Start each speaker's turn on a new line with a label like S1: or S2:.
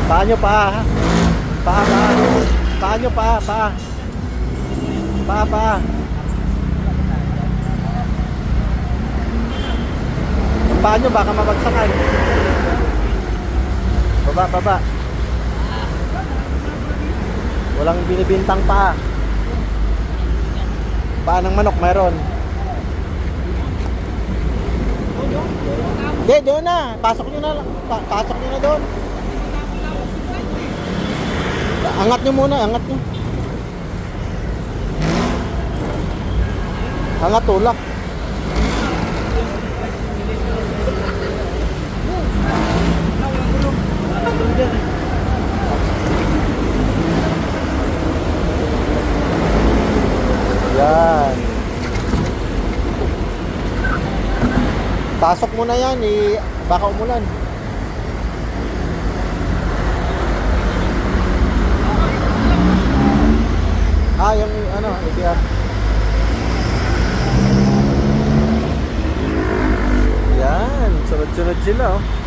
S1: Paa nyo, paa, ha? Paa, paa. Paa nyo, paa, paa. Paa, paa. Ang paa nyo, baka mabagsakan. Baba, baba. Walang binibintang paa. Paa ng manok, mayroon. Hindi, doon na. Pasok nyo na. Pasok nyo na doon. Angat nyo muna, angat nyo. Angat, tulak. Yan. Pasok mo na yan, baka umulan. Yung ano, ABR. Yan, sunod-sunod sila, oh.